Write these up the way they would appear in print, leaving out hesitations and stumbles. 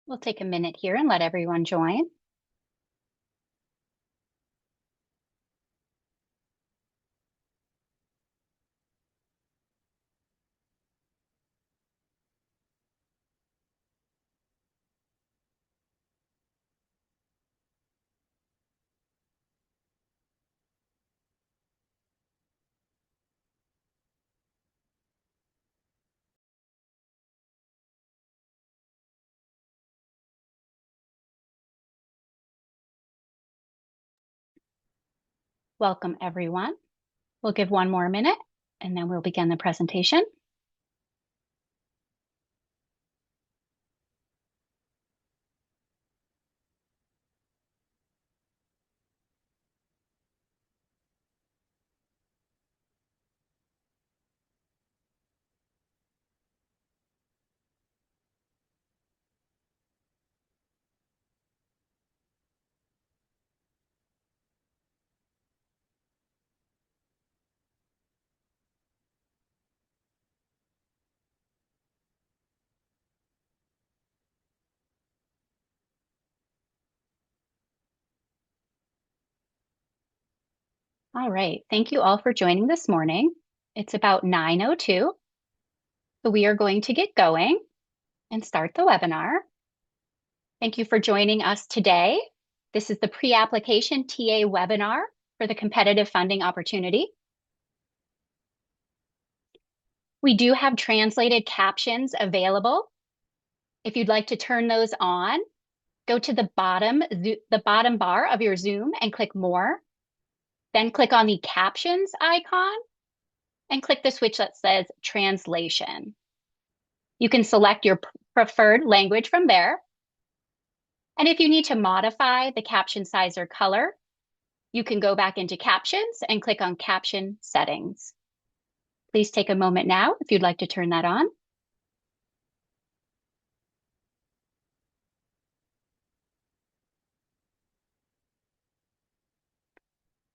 We'll take a minute here and let everyone join. Welcome, everyone. We'll give one more minute and then we'll begin the presentation. All right, thank you all for joining this morning. It's about 9:02, so we are going to get going and start the webinar. Thank you for joining us today. This is the pre-application TA webinar for the competitive funding opportunity. We do have translated captions available. If you'd like to turn those on, go to the bottom bar of your Zoom and click More. Then click on the captions icon and click the switch that says translation. You can select your preferred language from there. And if you need to modify the caption size or color, you can go back into captions and click on caption settings. Please take a moment now if you'd like to turn that on.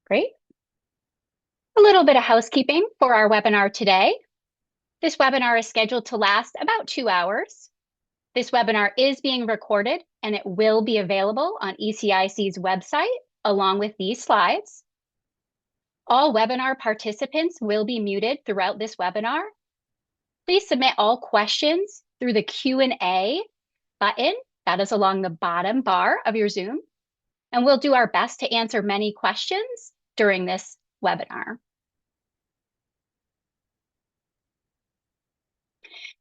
Great. A little bit of housekeeping for our webinar today. This webinar is scheduled to last about 2 hours. This webinar is being recorded and it will be available on ECIC's website along with these slides. All webinar participants will be muted throughout this webinar. Please submit all questions through the Q&A button that is along the bottom bar of your Zoom, and we'll do our best to answer many questions during this webinar.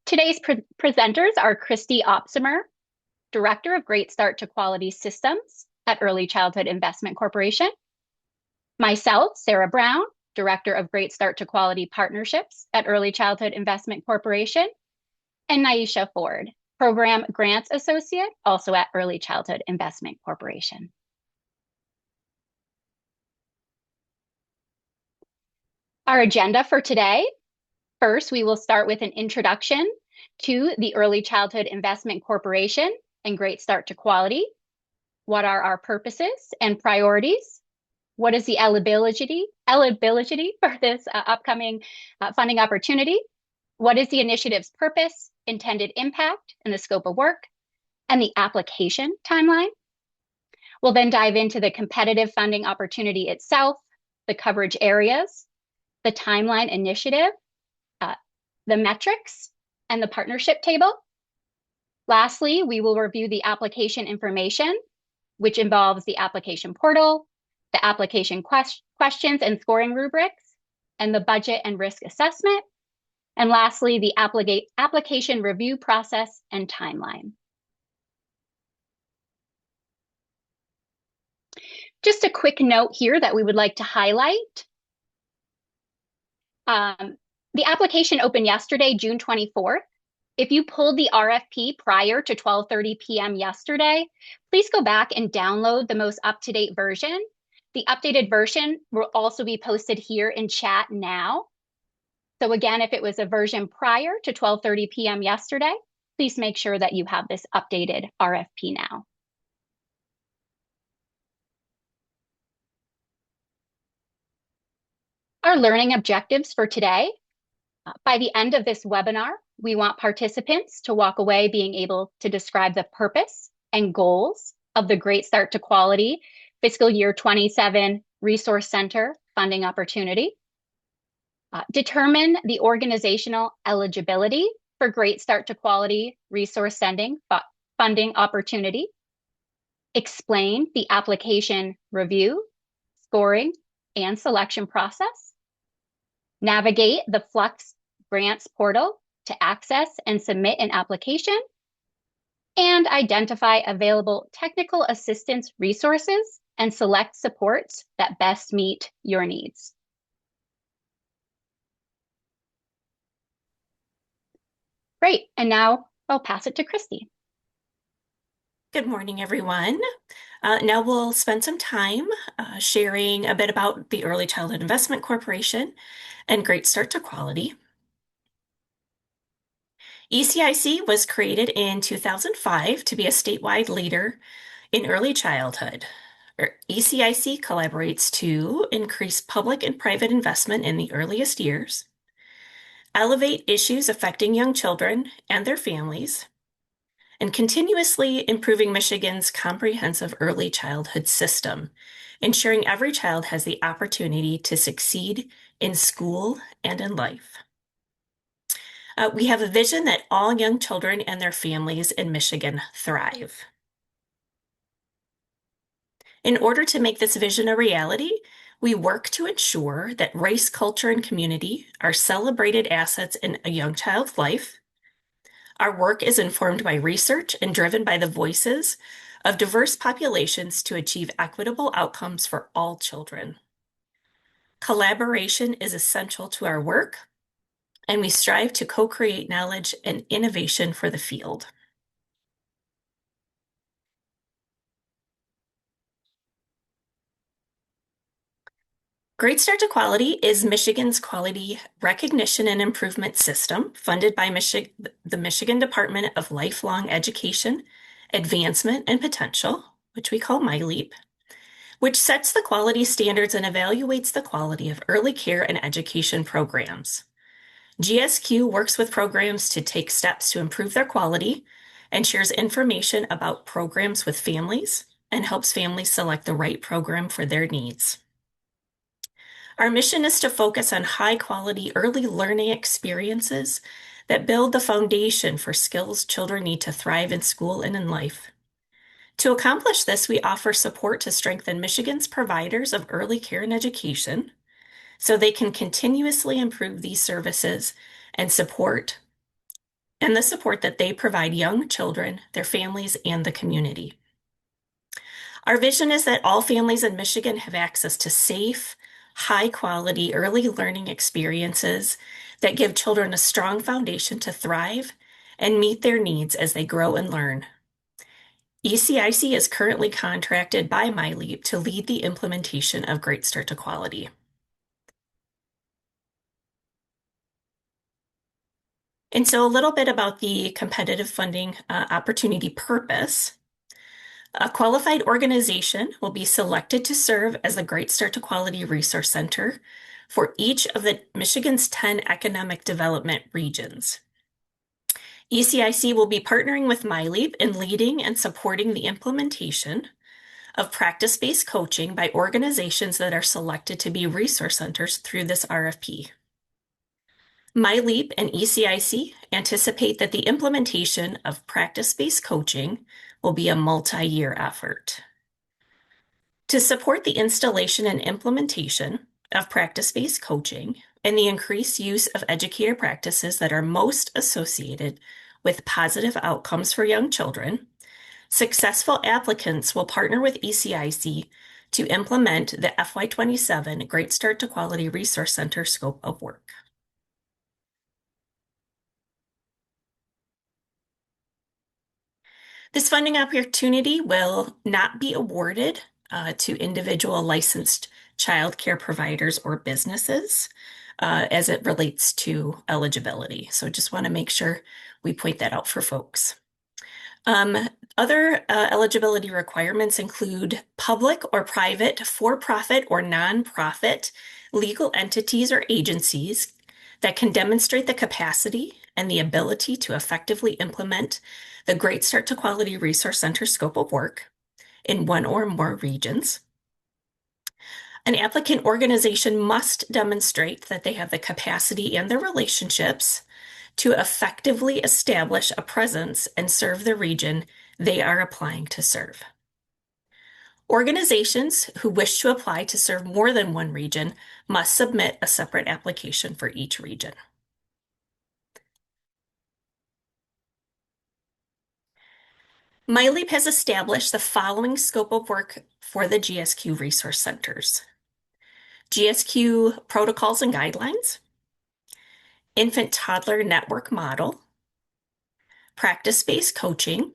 Today's presenters are Christy Opsimer, Director of Great Start to Quality Systems at Early Childhood Investment Corporation. Myself, Sarah Brown, Director of Great Start to Quality Partnerships at Early Childhood Investment Corporation. And Naisha Ford, Program Grants Associate, also at Early Childhood Investment Corporation. Our agenda for today: first, we will start with an introduction to the Early Childhood Investment Corporation and Great Start to Quality. What are our purposes and priorities? What is the eligibility for this upcoming funding opportunity? What is the initiative's purpose, intended impact, and the scope of work, and the application timeline? We'll then dive into the competitive funding opportunity itself, the coverage areas, the timeline initiative, the metrics, and the partnership table. Lastly, we will review the application information, which involves the application portal, the application questions and scoring rubrics, and the budget and risk assessment. And lastly, the application review process and timeline. Just a quick note here that we would like to highlight. The application opened yesterday, June 24th. If you pulled the RFP prior to 12:30 p.m. yesterday, please go back and download the most up-to-date version. The updated version will also be posted here in chat now. So again, if it was a version prior to 12:30 p.m. yesterday, please make sure that you have this updated RFP now. Our learning objectives for today: By the end of this webinar, we want participants to walk away being able to describe the purpose and goals of the Great Start to Quality Fiscal Year 27 Resource Center funding opportunity, determine the organizational eligibility for Great Start to Quality Resource funding opportunity, explain the application review, scoring, and selection process, navigate the Flux Grants portal to access and submit an application, and identify available technical assistance resources and select supports that best meet your needs. Great, and now I'll pass it to Christy. Good morning, everyone. Now we'll spend some time sharing a bit about the Early Childhood Investment Corporation and Great Start to Quality. ECIC was created in 2005 to be a statewide leader in early childhood. ECIC collaborates to increase public and private investment in the earliest years, elevate issues affecting young children and their families, and continuously improving Michigan's comprehensive early childhood system, ensuring every child has the opportunity to succeed in school and in life. We have a vision that all young children and their families in Michigan thrive. In order to make this vision a reality, we work to ensure that race, culture, and community are celebrated assets in a young child's life. Our work is informed by research and driven by the voices of diverse populations to achieve equitable outcomes for all children. Collaboration is essential to our work, and we strive to co-create knowledge and innovation for the field. Great Start to Quality is Michigan's quality recognition and improvement system funded by the Michigan Department of Lifelong Education, Advancement, and Potential, which we call MyLEAP, which sets the quality standards and evaluates the quality of early care and education programs. GSQ works with programs to take steps to improve their quality and shares information about programs with families and helps families select the right program for their needs. Our mission is to focus on high-quality early learning experiences that build the foundation for skills children need to thrive in school and in life. To accomplish this, we offer support to strengthen Michigan's providers of early care and education so they can continuously improve these services and the support that they provide young children, their families, and the community. Our vision is that all families in Michigan have access to safe, high-quality early learning experiences that give children a strong foundation to thrive and meet their needs as they grow and learn. ECIC is currently contracted by MyLEAP to lead the implementation of Great Start to Quality. And so a little bit about the competitive funding opportunity purpose. A qualified organization will be selected to serve as the Great Start to Quality Resource Center for each of the Michigan's 10 economic development regions. ECIC will be partnering with MyLEAP in leading and supporting the implementation of practice-based coaching by organizations that are selected to be resource centers through this RFP. MyLEAP and ECIC anticipate that the implementation of practice-based coaching will be a multi-year effort. To support the installation and implementation of practice-based coaching and the increased use of educator practices that are most associated with positive outcomes for young children, successful applicants will partner with ECIC to implement the FY27 Great Start to Quality Resource Center scope of work. This funding opportunity will not be awarded to individual licensed child care providers or businesses as it relates to eligibility. So just want to make sure we point that out for folks. Other eligibility requirements include public or private, for-profit or nonprofit legal entities or agencies that can demonstrate the capacity and the ability to effectively implement the Great Start to Quality Resource Center scope of work in one or more regions. An applicant organization must demonstrate that they have the capacity and the relationships to effectively establish a presence and serve the region they are applying to serve. Organizations who wish to apply to serve more than one region must submit a separate application for each region. MyLeap has established the following scope of work for the GSQ resource centers: GSQ protocols and guidelines, infant toddler network model, practice-based coaching,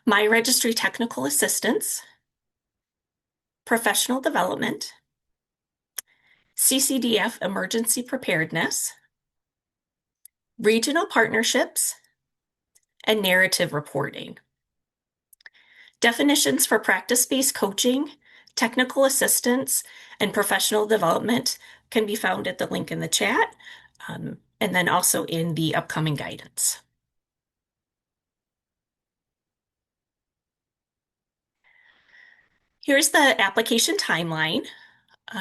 MyRegistry technical assistance, professional development, CCDF emergency preparedness, regional partnerships, and narrative reporting. Definitions for practice-based coaching, technical assistance, and professional development can be found at the link in the chat, and then also in the upcoming guidance. Here's the application timeline.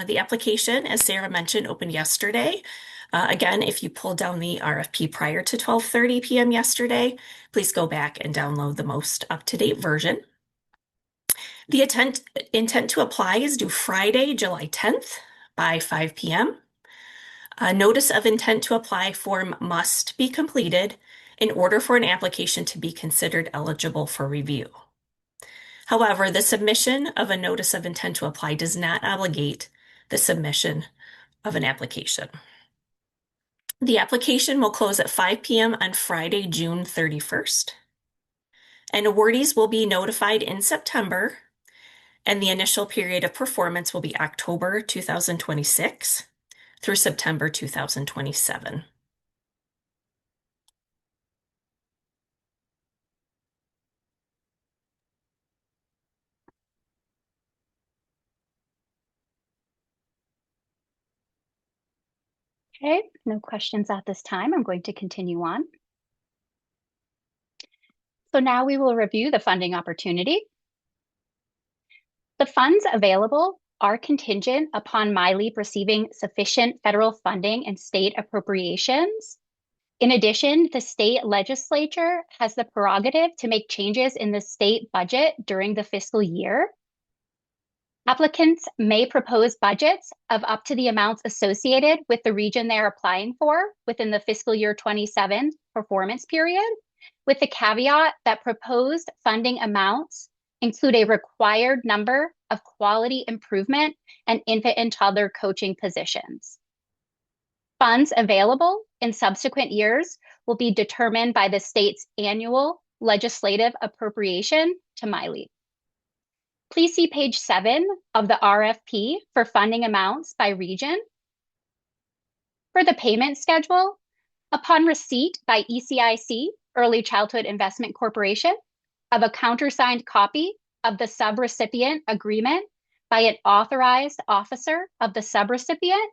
The application, as Sarah mentioned, opened yesterday. Again, if you pulled down the RFP prior to 12:30 p.m. yesterday, please go back and download the most up-to-date version. The intent to apply is due Friday, July 10th by 5 p.m. A notice of intent to apply form must be completed in order for an application to be considered eligible for review. However, the submission of a notice of intent to apply does not obligate the submission of an application. The application will close at 5 p.m. on Friday, June 31st. And awardees will be notified in September, and the initial period of performance will be October 2026 through September 2027. Okay, no questions at this time. I'm going to continue on. So now we will review the funding opportunity. The funds available are contingent upon MyLeap receiving sufficient federal funding and state appropriations. In addition, the state legislature has the prerogative to make changes in the state budget during the fiscal year. Applicants may propose budgets of up to the amounts associated with the region they're applying for within the fiscal year 27 performance period, with the caveat that proposed funding amounts include a required number of quality improvement and infant and toddler coaching positions. Funds available in subsequent years will be determined by the state's annual legislative appropriation to MyLeap. Please see page 7 of the RFP for funding amounts by region. For the payment schedule, upon receipt by ECIC, Early Childhood Investment Corporation, of a countersigned copy of the subrecipient agreement by an authorized officer of the subrecipient,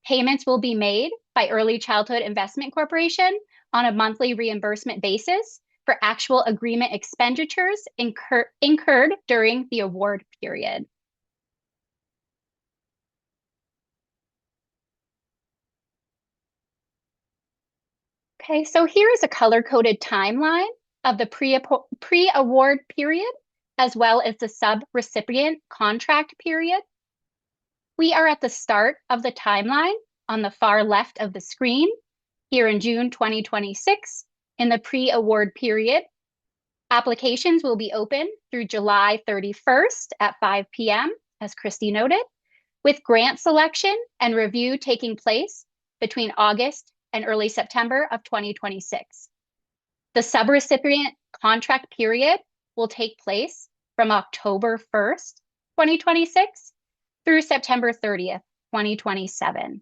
payments will be made by Early Childhood Investment Corporation on a monthly reimbursement basis for actual agreement expenditures incurred during the award period. Okay, so here is a color-coded timeline of the pre-award period, as well as the sub-recipient contract period. We are at the start of the timeline on the far left of the screen, here in June 2026, in the pre-award period. Applications will be open through July 31st at 5 p.m., as Christy noted, with grant selection and review taking place between August and early September of 2026. The subrecipient contract period will take place from October 1st, 2026 through September 30th, 2027.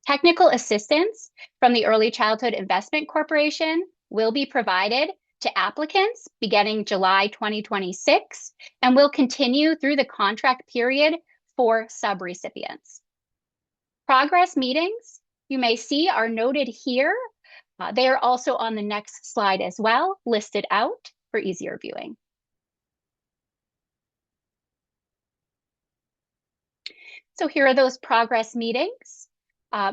Technical assistance from the Early Childhood Investment Corporation will be provided to applicants beginning July 2026 and will continue through the contract period for subrecipients. Progress meetings, you may see, are noted here. They are also on the next slide as well, listed out for easier viewing. So here are those progress meetings.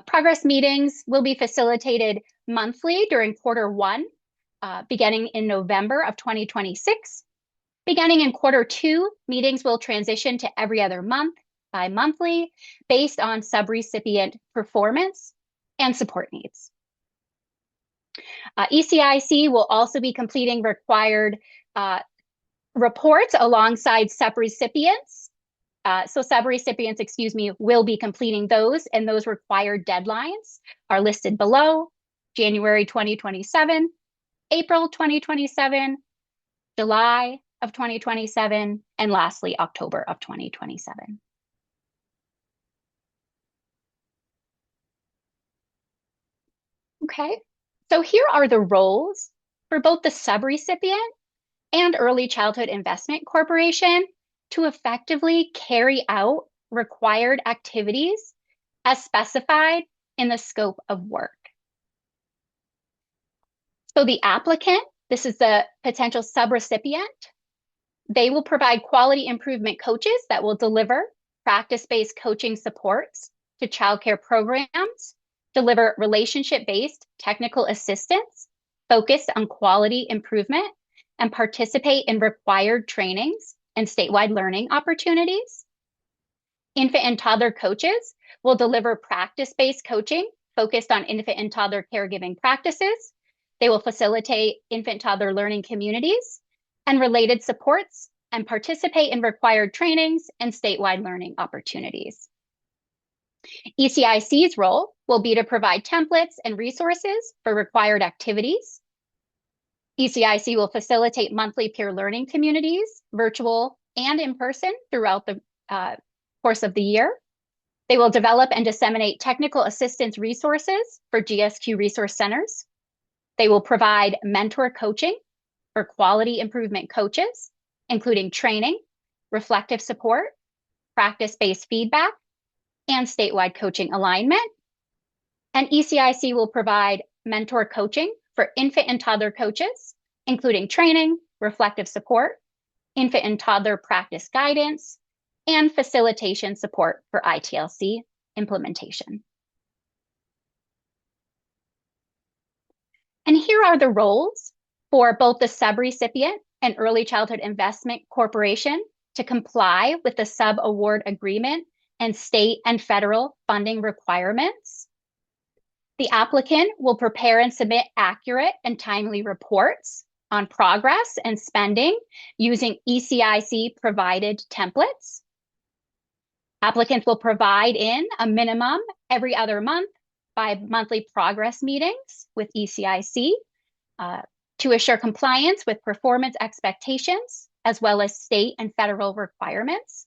Progress meetings will be facilitated monthly during Q1, beginning in November of 2026. Beginning in Q2, meetings will transition to every other month, bi-monthly, based on subrecipient performance and support needs. ECIC will also be completing required reports alongside subrecipients. So subrecipients, excuse me, will be completing those, and those required deadlines are listed below: January 2027, April 2027, July of 2027, and lastly, October of 2027. Okay, so here are the roles for both the subrecipient and Early Childhood Investment Corporation to effectively carry out required activities as specified in the scope of work. So the applicant, this is the potential subrecipient, they will provide quality improvement coaches that will deliver practice-based coaching supports to childcare programs, deliver relationship-based technical assistance focused on quality improvement, and participate in required trainings and statewide learning opportunities. Infant and toddler coaches will deliver practice-based coaching focused on infant and toddler caregiving practices. They will facilitate infant-toddler learning communities and related supports and participate in required trainings and statewide learning opportunities. ECIC's role will be to provide templates and resources for required activities. ECIC will facilitate monthly peer learning communities, virtual and in person, throughout the course of the year. They will develop and disseminate technical assistance resources for GSQ resource centers. They will provide mentor coaching for quality improvement coaches, including training, reflective support, practice-based feedback, and statewide coaching alignment. And ECIC will provide mentor coaching for infant and toddler coaches, including training, reflective support, infant and toddler practice guidance, and facilitation support for ITLC implementation. And here are the roles for both the subrecipient and Early Childhood Investment Corporation to comply with the sub-award agreement and state and federal funding requirements. The applicant will prepare and submit accurate and timely reports on progress and spending using ECIC provided templates. Applicants will provide in a minimum every other month bi-monthly progress meetings with ECIC to assure compliance with performance expectations, as well as state and federal requirements.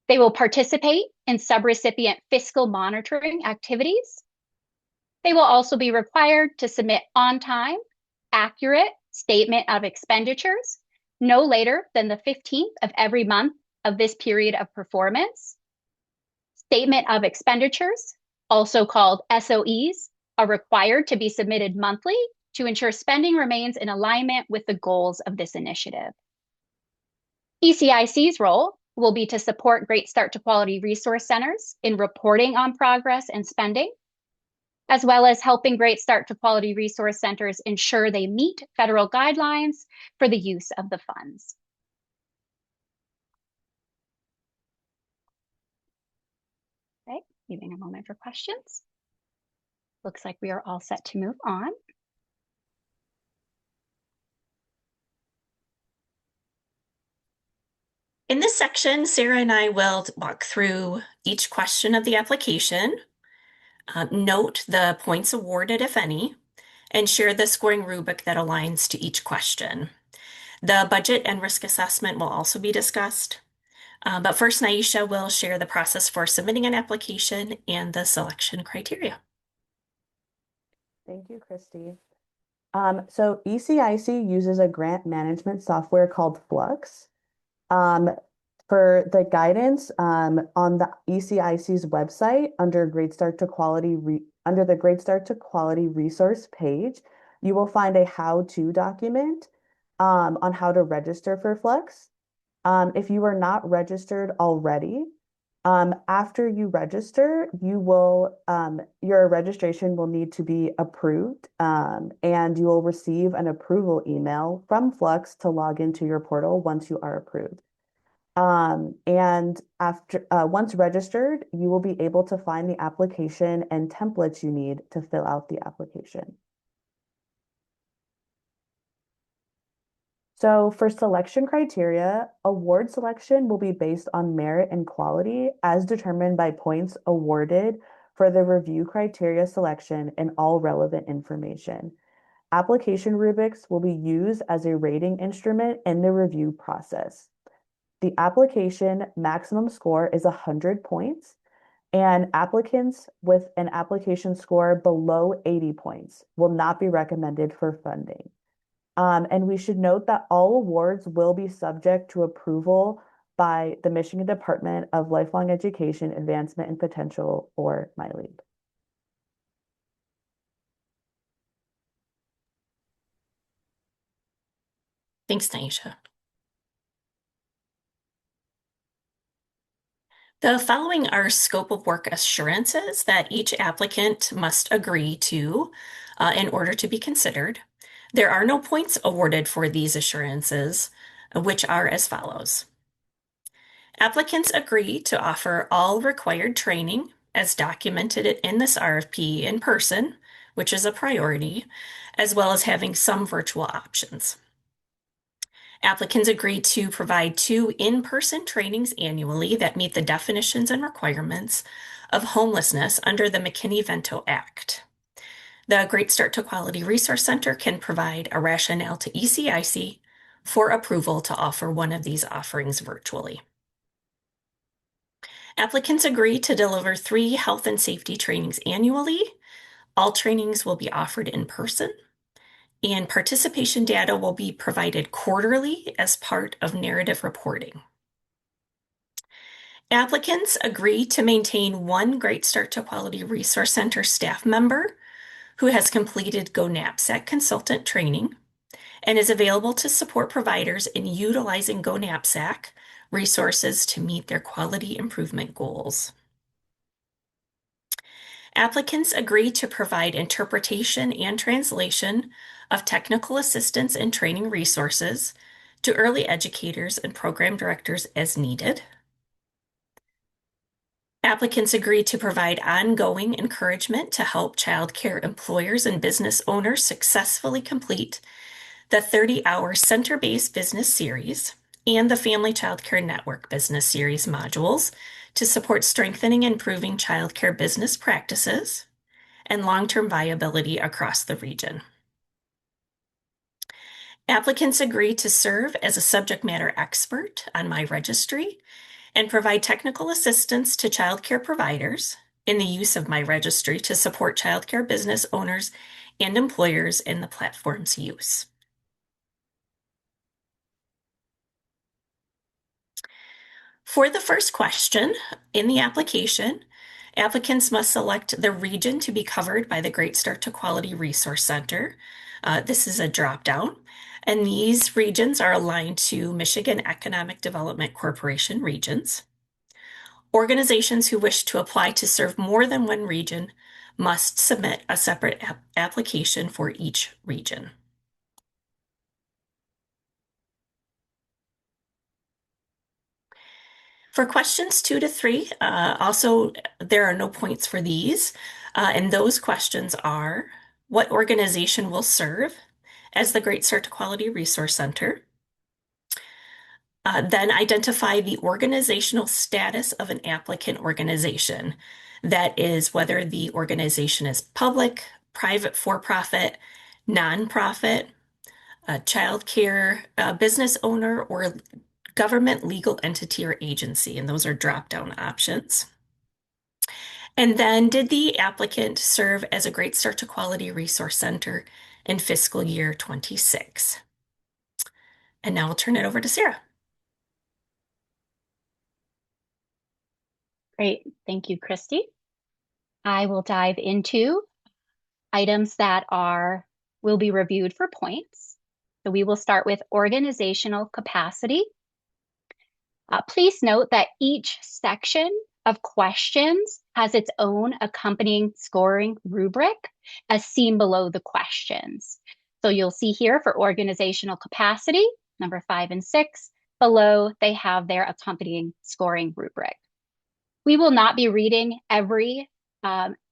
They will participate in subrecipient fiscal monitoring activities. They will also be required to submit on-time, accurate statement of expenditures no later than the 15th of every month of this period of performance. Statement of expenditures, also called SOEs, are required to be submitted monthly to ensure spending remains in alignment with the goals of this initiative. ECIC's role will be to support Great Start to Quality resource centers in reporting on progress and spending, as well as helping Great Start to Quality resource centers ensure they meet federal guidelines for the use of the funds. Okay, giving a moment for questions. Looks like we are all set to move on. In this section, Sarah and I will walk through each question of the application, note the points awarded, if any, and share the scoring rubric that aligns to each question. The budget and risk assessment will also be discussed. But first, Naisha will share the process for submitting an application and the selection criteria. Thank you, Christy. So ECIC uses a grant management software called Flux. For For the guidance, on the ECIC's website, under under the Great Start to Quality resource page, you will find a how-to document, on how to register for Flex. If you are not registered already, after you register, your registration will need to be approved, and you will receive an approval email from Flux to log into your portal once you are approved. And once registered, you will be able to find the application and templates you need to fill out the application. So for selection criteria, award selection will be based on merit and quality as determined by points awarded for the review criteria selection and all relevant information. Application rubrics will be used as a rating instrument in the review process. The application maximum score is 100 points, and applicants with an application score below 80 points will not be recommended for funding. And we should note that all awards will be subject to approval by the Michigan Department of Lifelong Education, Advancement and Potential, or MyLEAP. Thanks, Naisha. The following are scope of work assurances that each applicant must agree to in order to be considered. There are no points awarded for these assurances, which are as follows. Applicants agree to offer all required training as documented in this RFP in person, which is a priority, as well as having some virtual options. Applicants agree to provide 2 in-person trainings annually that meet the definitions and requirements of homelessness under the McKinney-Vento Act. The Great Start to Quality Resource Center can provide a rationale to ECIC for approval to offer one of these offerings virtually. Applicants agree to deliver 3 health and safety trainings annually. All trainings will be offered in person, and participation data will be provided quarterly as part of narrative reporting. Applicants agree to maintain 1 Great Start to Quality Resource Center staff member who has completed Go Knapsack consultant training and is available to support providers in utilizing Go Knapsack resources to meet their quality improvement goals. Applicants agree to provide interpretation and translation of technical assistance and training resources to early educators and program directors as needed. Applicants agree to provide ongoing encouragement to help child care employers and business owners successfully complete the 30-hour Center-Based Business Series and the Family Child Care Network Business Series modules to support strengthening and improving child care business practices and long-term viability across the region. Applicants agree to serve as a subject matter expert on MyRegistry and provide technical assistance to child care providers in the use of MyRegistry to support child care business owners and employers in the platform's use. For the first question in the application, applicants must select the region to be covered by the Great Start to Quality Resource Center. This is a drop-down, and these regions are aligned to Michigan Economic Development Corporation regions. Organizations who wish to apply to serve more than one region must submit a separate application for each region. For questions 2 to 3, also there are no points for these, and those questions are: what organization will serve as the Great Start to Quality Resource Center? Then identify the organizational status of an applicant organization. That is whether the organization is public, private for-profit, nonprofit, a child care business owner, or government legal entity or agency, and those are drop-down options. And then, did the applicant serve as a Great Start to Quality Resource Center in fiscal year 26? And now I'll turn it over to Sarah. Great. Thank you, Christy. I will dive into items that will be reviewed for points. So we will start with organizational capacity. Please note that each section of questions has its own accompanying scoring rubric as seen below the questions. So you'll see here for organizational capacity, number 5 and 6, below they have their accompanying scoring rubric. We will not be reading every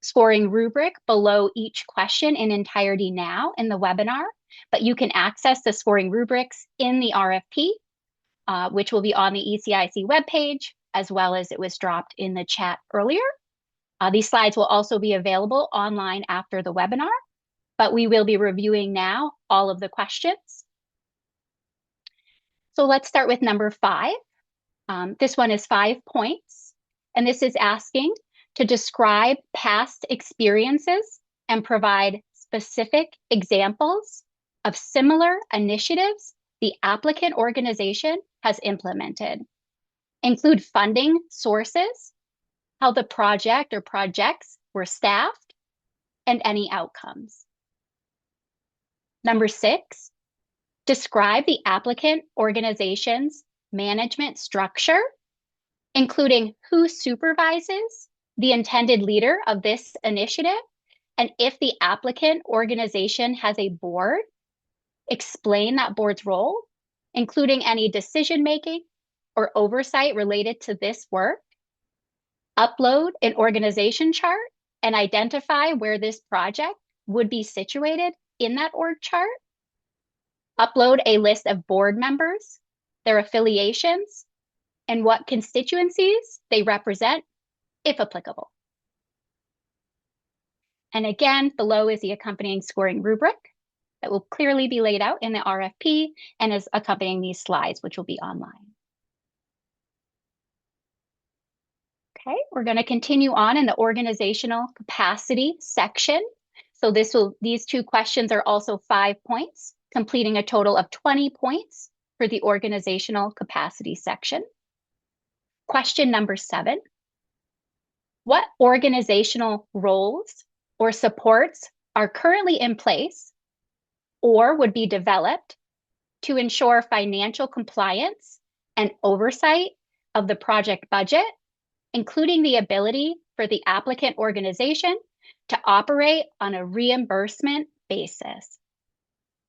scoring rubric below each question in entirety now in the webinar, but you can access the scoring rubrics in the RFP, which will be on the ECIC webpage, as well as it was dropped in the chat earlier. These slides will also be available online after the webinar, but we will be reviewing now all of the questions. So let's start with number 5. This one is 5 points, and this is asking to describe past experiences and provide specific examples of similar initiatives the applicant organization has implemented. Include funding sources, how the project or projects were staffed, and any outcomes. Number 6, describe the applicant organization's management structure, including who supervises the intended leader of this initiative, and if the applicant organization has a board, explain that board's role, including any decision-making or oversight related to this work. Upload an organization chart and identify where this project would be situated in that org chart. Upload a list of board members, their affiliations, and what constituencies they represent, if applicable. And again, below is the accompanying scoring rubric that will clearly be laid out in the RFP and is accompanying these slides, which will be online. Okay, we're going to continue on in the organizational capacity section. So these 2 questions are also 5 points, completing a total of 20 points for the organizational capacity section. Question number 7. What organizational roles or supports are currently in place or would be developed to ensure financial compliance and oversight of the project budget, including the ability for the applicant organization to operate on a reimbursement basis?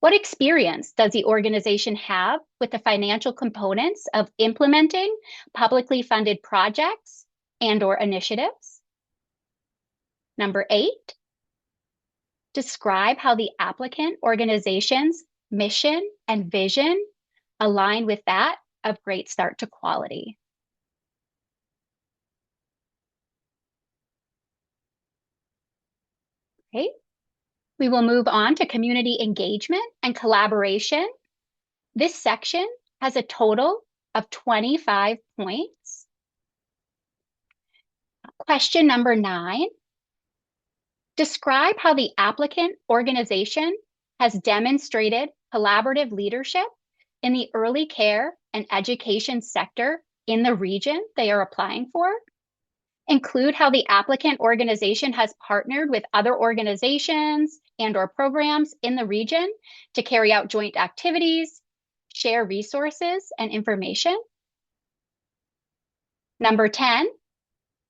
What experience does the organization have with the financial components of implementing publicly funded projects and/or initiatives? Number 8, describe how the applicant organization's mission and vision align with that of Great Start to Quality. Okay, we will move on to community engagement and collaboration. This section has a total of 25 points. Question number 9, describe how the applicant organization has demonstrated collaborative leadership in the early care and education sector in the region they are applying for. Include how the applicant organization has partnered with other organizations and/or programs in the region to carry out joint activities, share resources and information. Number 10,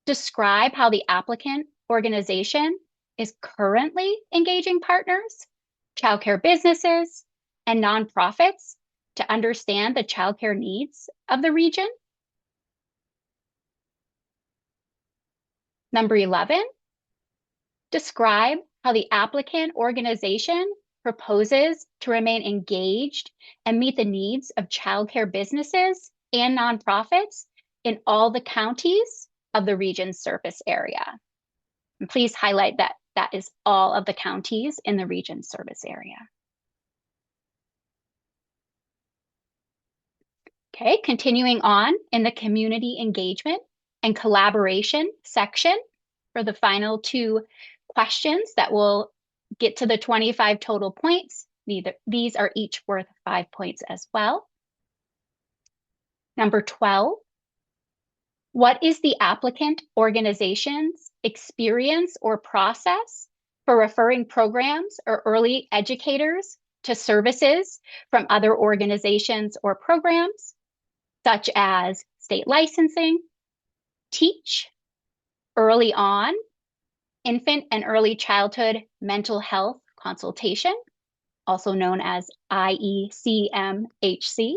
describe how the applicant organization is currently engaging partners, childcare businesses, and nonprofits to understand the childcare needs of the region. Number 11, describe how the applicant organization proposes to remain engaged and meet the needs of childcare businesses and nonprofits in all the counties of the region's service area. And please highlight that that is all of the counties in the region's service area. Okay, continuing on in the community engagement and collaboration section for the final 2 questions that will get to the 25 total points. These are each worth 5 points as well. Number 12, What is the applicant organization's experience or process for referring programs or early educators to services from other organizations or programs, such as state licensing, TEACH, early on, infant and early childhood mental health consultation, also known as IECMHC,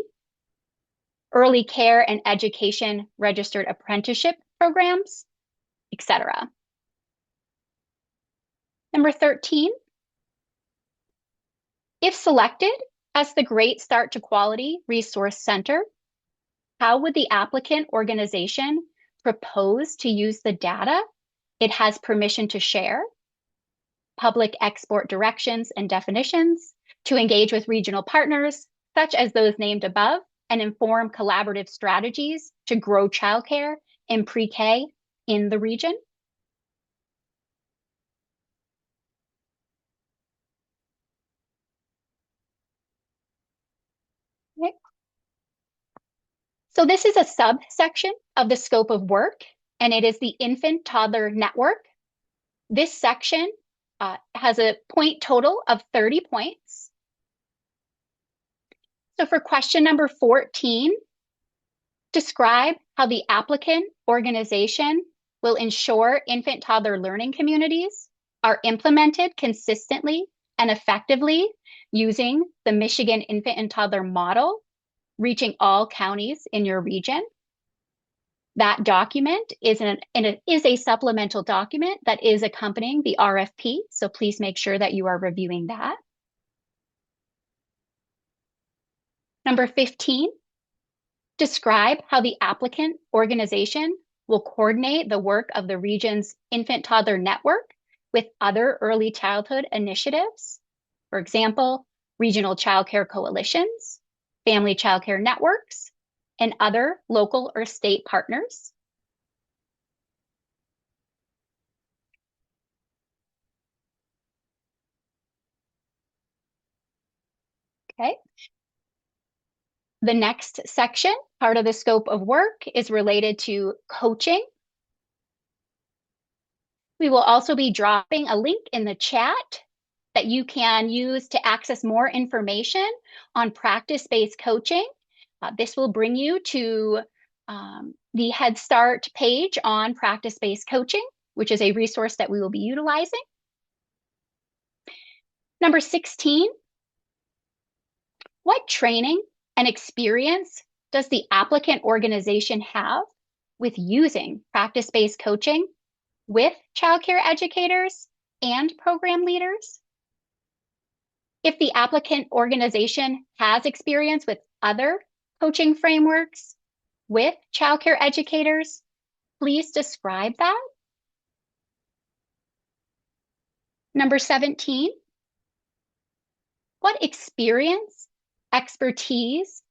early care and education registered apprenticeship programs, etc. Number 13, if selected as the Great Start to Quality Resource Center, how would the applicant organization propose to use the data it has permission to share, public export directions and definitions, to engage with regional partners, such as those named above, and inform collaborative strategies to grow childcare in pre-K in the region? Okay. So this is a subsection of the scope of work, and it is the Infant Toddler Network. This section has a point total of 30 points. So for question number 14, describe how the applicant organization will ensure infant toddler learning communities are implemented consistently and effectively using the Michigan Infant and Toddler Model, reaching all counties in your region. That document is a supplemental document that is accompanying the RFP, so please make sure that you are reviewing that. Number 15, describe how the applicant organization will coordinate the work of the region's infant toddler network with other early childhood initiatives. For example, regional childcare coalitions, family childcare networks, and other local or state partners. Okay. The next section, part of the scope of work, is related to coaching. We will also be dropping a link in the chat that you can use to access more information on practice-based coaching. This will bring you to the Head Start page on practice-based coaching, which is a resource that we will be utilizing. Number 16, what training and experience does the applicant organization have with using practice-based coaching with childcare educators and program leaders? If the applicant organization has experience with other coaching frameworks with childcare educators, please describe that. Number 17, what experience, expertise,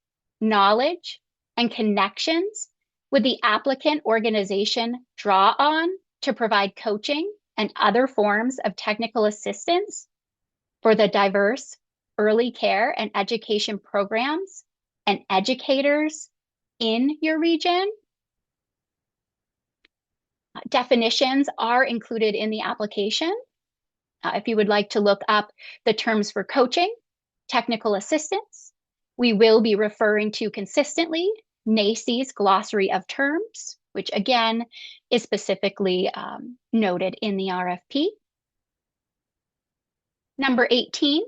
knowledge, and connections would the applicant organization draw on to provide coaching and other forms of technical assistance for the diverse early care and education programs and educators in your region? Definitions are included in the application. If you would like to look up the terms for coaching, technical assistance, we will be referring to consistently NAEYC's glossary of terms, which again is specifically noted in the RFP. Number 18,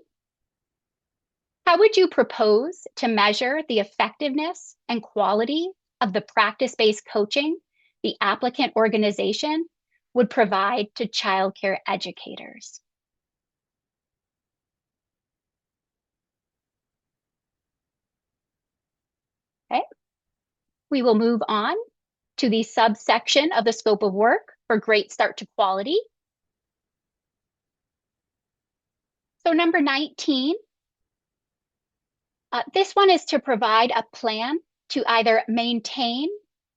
how would you propose to measure the effectiveness and quality of the practice-based coaching the applicant organization would provide to childcare educators? Okay, we will move on to the subsection of the scope of work for Great Start to Quality. So number 19, this one is to provide a plan to either maintain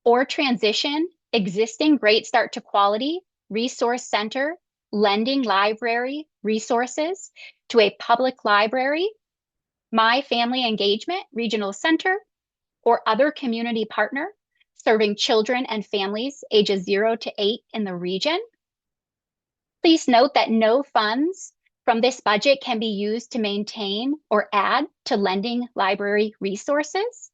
or transition existing Great Start to Quality Resource Center lending library resources to a public library, My Family Engagement Regional Center, or other community partner, serving children and families ages 0 to 8 in the region. Please note that no funds from this budget can be used to maintain or add to lending library resources.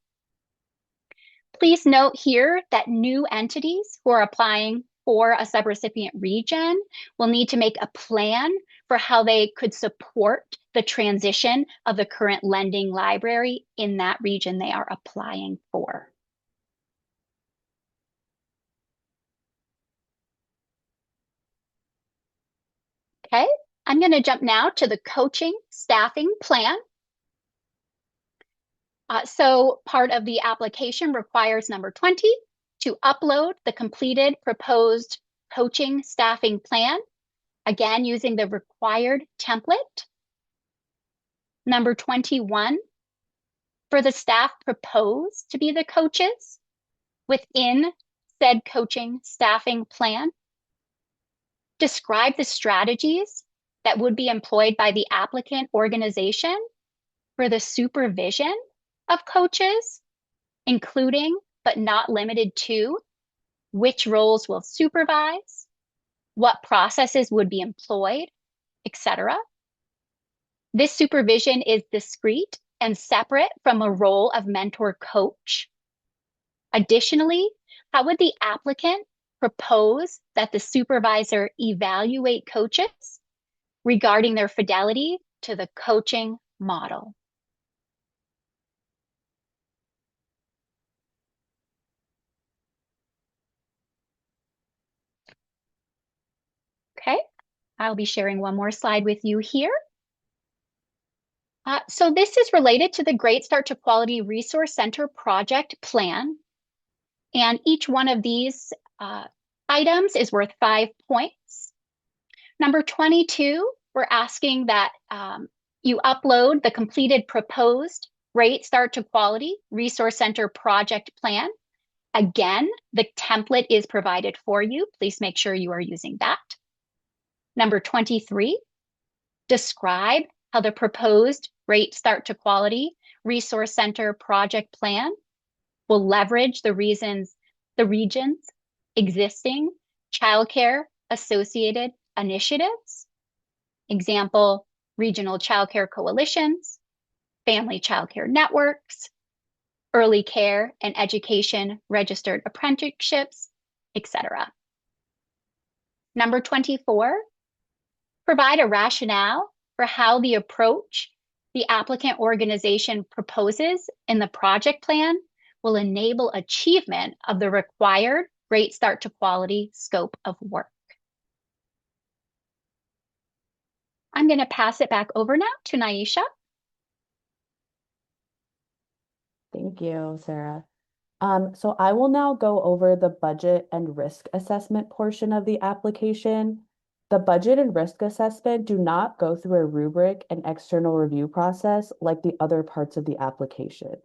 Please note here that new entities who are applying for a subrecipient region will need to make a plan for how they could support the transition of the current lending library in that region they are applying for. Okay, I'm going to jump now to the coaching staffing plan. So part of the application requires number 20 to upload the completed proposed coaching staffing plan, again, using the required template. Number 21, for the staff proposed to be the coaches within said coaching staffing plan, describe the strategies that would be employed by the applicant organization for the supervision of coaches, including but not limited to which roles will supervise, what processes would be employed, etc. This supervision is discrete and separate from a role of mentor coach. Additionally, how would the applicant propose that the supervisor evaluate coaches regarding their fidelity to the coaching model? Okay, I'll be sharing one more slide with you here. So this is related to the Great Start to Quality Resource Center project plan. And each one of these items is worth 5 points. Number 22, we're asking that you upload the completed proposed Great Start to Quality Resource Center project plan. Again, the template is provided for you. Please make sure you are using that. Number 23, describe how the proposed Great Start to Quality Resource Center project plan will leverage the region's existing childcare associated initiatives. Example, regional childcare coalitions, family childcare networks, early care and education registered apprenticeships, etc. Number 24, provide a rationale for how the approach the applicant organization proposes in the project plan will enable achievement of the required Great Start to Quality scope of work. I'm going to pass it back over now to Naisha. Thank you, Sarah. So I will now go over the budget and risk assessment portion of the application. The budget and risk assessment do not go through a rubric and external review process like the other parts of the application.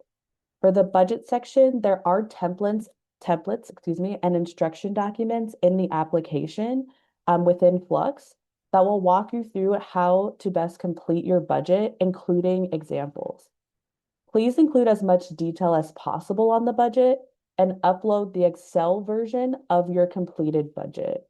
For the budget section, there are templates, and instruction documents in the application within Flux that will walk you through how to best complete your budget, including examples. Please include as much detail as possible on the budget and upload the Excel version of your completed budget.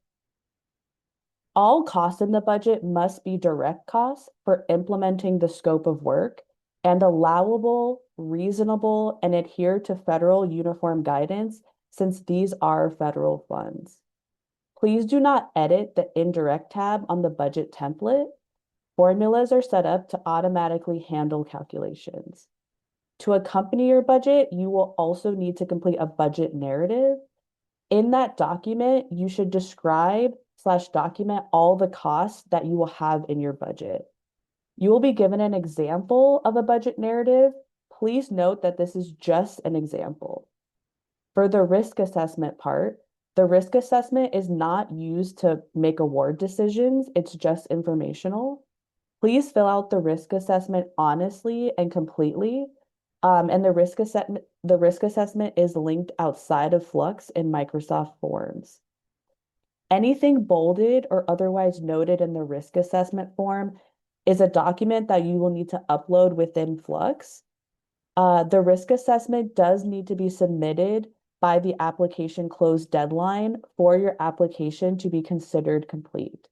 All costs in the budget must be direct costs for implementing the scope of work and allowable, reasonable, and adhere to federal uniform guidance since these are federal funds. Please do not edit the indirect tab on the budget template. Formulas are set up to automatically handle calculations. To accompany your budget, you will also need to complete a budget narrative. In that document, you should describe/document all the costs that you will have in your budget. You will be given an example of a budget narrative. Please note that this is just an example. For the risk assessment part, the risk assessment is not used to make award decisions. It's just informational. Please fill out the risk assessment honestly and completely. And the risk assessment is linked outside of Flux in Microsoft Forms. Anything bolded or otherwise noted in the risk assessment form is a document that you will need to upload within Flux. The risk assessment does need to be submitted by the application close deadline for your application to be considered complete.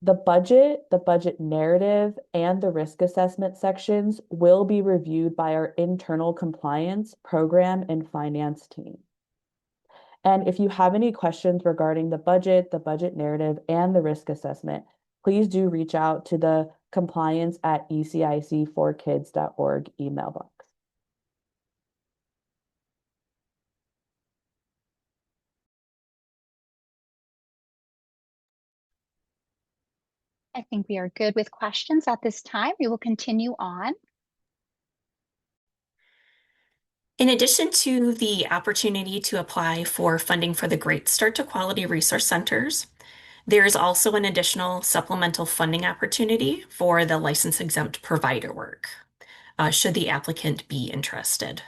The budget narrative, and the risk assessment sections will be reviewed by our internal compliance, program, and finance team. And if you have any questions regarding the budget narrative, and the risk assessment, please do reach out to the compliance@ecic4kids.org email box. I think we are good with questions at this time. We will continue on. In addition to the opportunity to apply for funding for the Great Start to Quality Resource Centers, there is also an additional supplemental funding opportunity for the license exempt provider work, should the applicant be interested.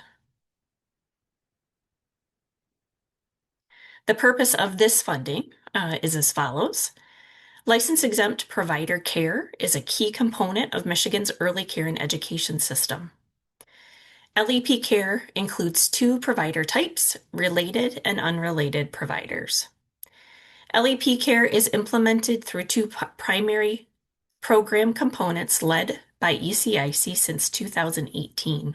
The purpose of this funding is as follows. License exempt provider care is a key component of Michigan's early care and education system. LEP care includes two provider types, related and unrelated providers. LEP care is implemented through two primary program components led by ECIC since 2018.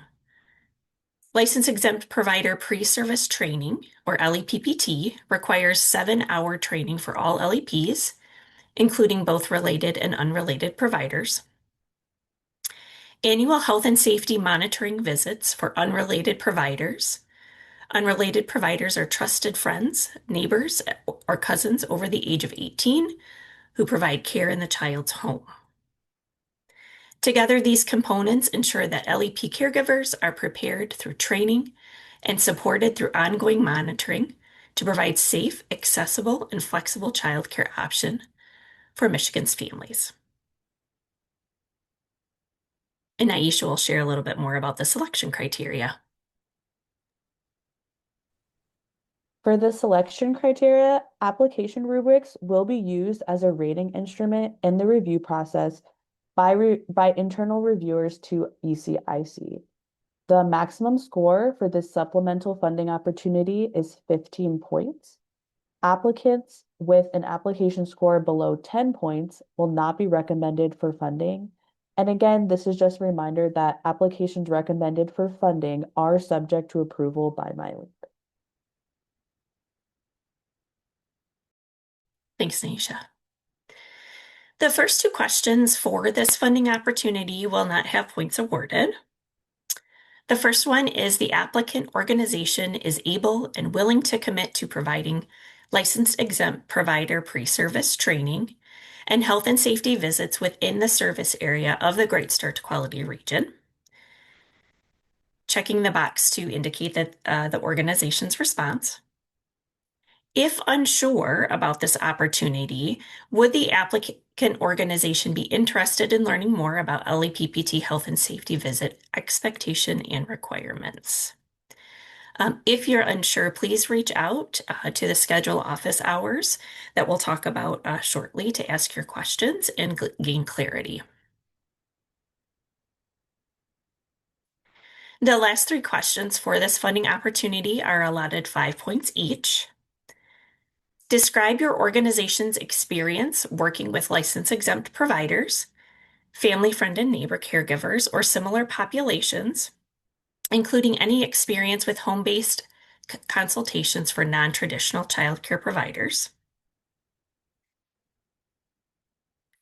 License exempt provider pre-service training, or LEPPT, requires 7-hour training for all LEPs, including both related and unrelated providers. Annual health and safety monitoring visits for unrelated providers. Unrelated providers are trusted friends, neighbors, or cousins over the age of 18 who provide care in the child's home. Together, these components ensure that LEP caregivers are prepared through training and supported through ongoing monitoring to provide safe, accessible, and flexible childcare option for Michigan's families. And Aisha will share a little bit more about the selection criteria. For the selection criteria, application rubrics will be used as a rating instrument in the review process by internal reviewers to ECIC. The maximum score for this supplemental funding opportunity is 15 points. Applicants with an application score below 10 points will not be recommended for funding. And again, this is just a reminder that applications recommended for funding are subject to approval by MyLeap. Thanks, Nisha. The first two questions for this funding opportunity will not have points awarded. The first one is the applicant organization is able and willing to commit to providing licensed exempt provider pre-service training and health and safety visits within the service area of the Great Start to Quality region. Checking the box to indicate that the organization's response. If unsure about this opportunity, would the applicant organization be interested in learning more about LEPPT health and safety visit expectation and requirements? If you're unsure, please reach out to the schedule office hours that we'll talk about shortly to ask your questions and gain clarity. The last three questions for this funding opportunity are allotted 5 points each. Describe your organization's experience working with license-exempt providers, family, friend, and neighbor caregivers, or similar populations, including any experience with home-based consultations for non-traditional childcare providers.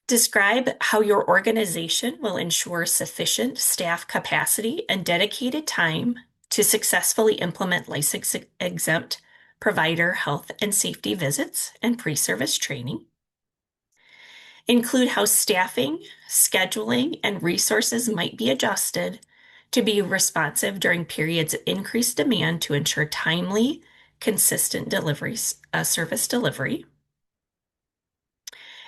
Describe how your organization will ensure sufficient staff capacity and dedicated time to successfully implement license-exempt provider health and safety visits and pre-service training. Include how staffing, scheduling, and resources might be adjusted to be responsive during periods of increased demand to ensure timely, consistent service delivery.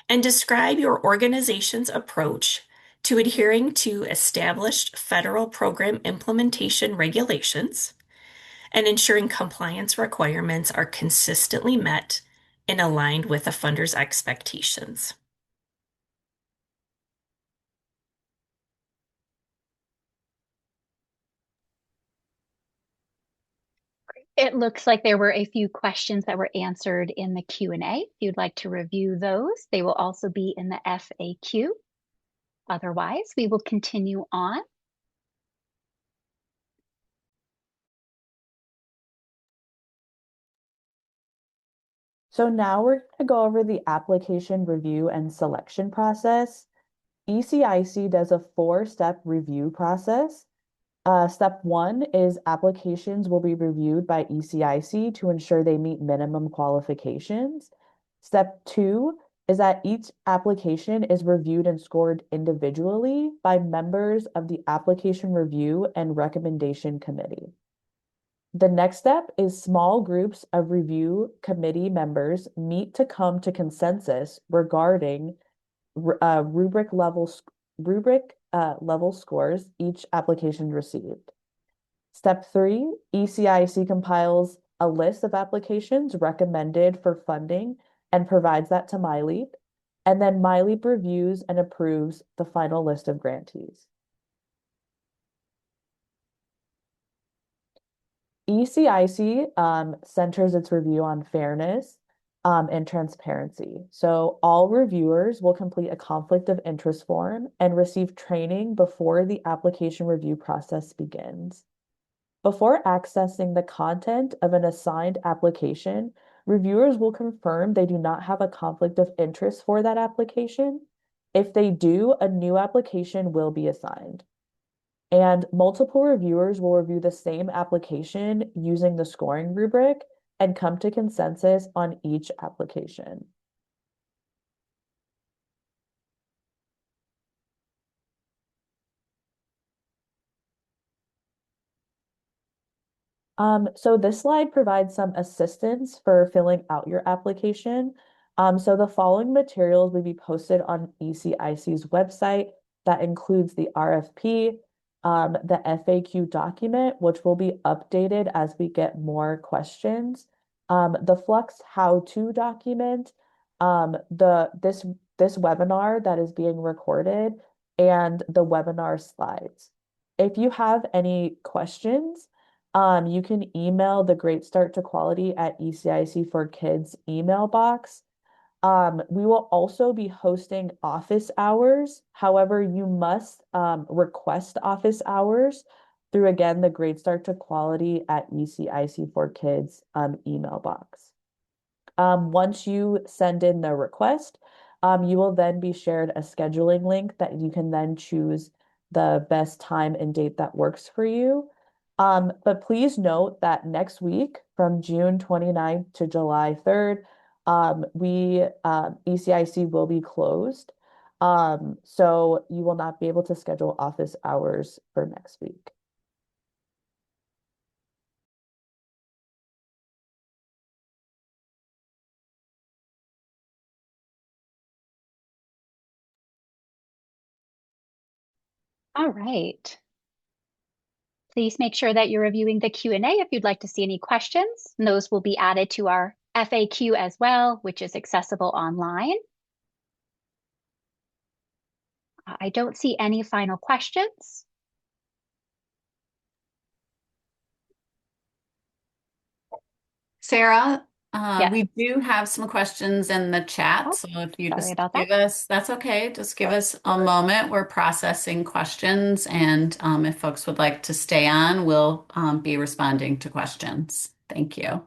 And describe your organization's approach to adhering to established federal program implementation regulations and ensuring compliance requirements are consistently met and aligned with the funder's expectations. Great. It looks like there were a few questions that were answered in the Q&A. If you'd like to review those, they will also be in the FAQ. Otherwise, we will continue on. So now we're going to go over the application review and selection process. ECIC does a four-step review process. Step one is applications will be reviewed by ECIC to ensure they meet minimum qualifications. Step two is that each application is reviewed and scored individually by members of the application review and recommendation committee. The next step is small groups of review committee members meet to come to consensus regarding rubric level scores each application received. Step three, ECIC compiles a list of applications recommended for funding and provides that to MyLeap. And then MyLeap reviews and approves the final list of grantees. ECIC centers its review on fairness and transparency. So all reviewers will complete a conflict of interest form and receive training before the application review process begins. Before accessing the content of an assigned application, reviewers will confirm they do not have a conflict of interest for that application. If they do, a new application will be assigned. And multiple reviewers will review the same application using the scoring rubric and come to consensus on each application. So this slide provides some assistance for filling out your application. So the following materials will be posted on ECIC's website. That includes the RFP, the FAQ document, which will be updated as we get more questions, the Flux how-to document, this webinar that is being recorded, and the webinar slides. If you have any questions, you can email the Great Start to Quality at ECIC for Kids email box. We will also be hosting office hours. However, you must request office hours through, again, the Great Start to Quality at ECIC for Kids email box. Once you send in the request, you will then be shared a scheduling link that you can then choose the best time and date that works for you. But please note that next week, from June 29th to July 3rd, ECIC will be closed. So you will not be able to schedule office hours for next week. All right. Please make sure that you're reviewing the Q&A if you'd like to see any questions. And those will be added to our FAQ as well, which is accessible online. I don't see any final questions. Sarah, Yes. we do have some questions in the chat. Oh, So if you sorry just about give that. us, that's okay. Just give us a moment. We're processing questions. And if folks would like to stay on, we'll be responding to questions. Thank you.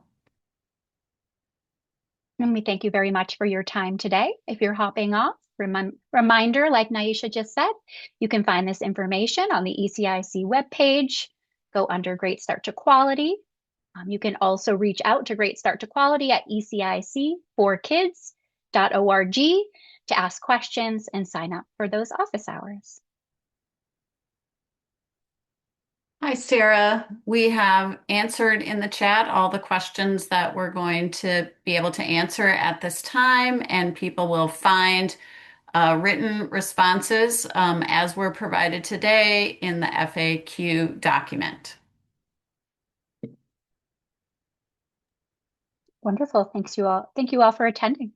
And we thank you very much for your time today. If you're hopping off, reminder, like Naisha just said, you can find this information on the ECIC webpage. Go under Great Start to Quality. You can also reach out to Great Start to Quality at ecic4kids.org to ask questions and sign up for those office hours. Hi, Sarah. We have answered in the chat all the questions that we're going to be able to answer at this time, and people will find written responses as were provided today in the FAQ document. Wonderful. Thank you all for attending.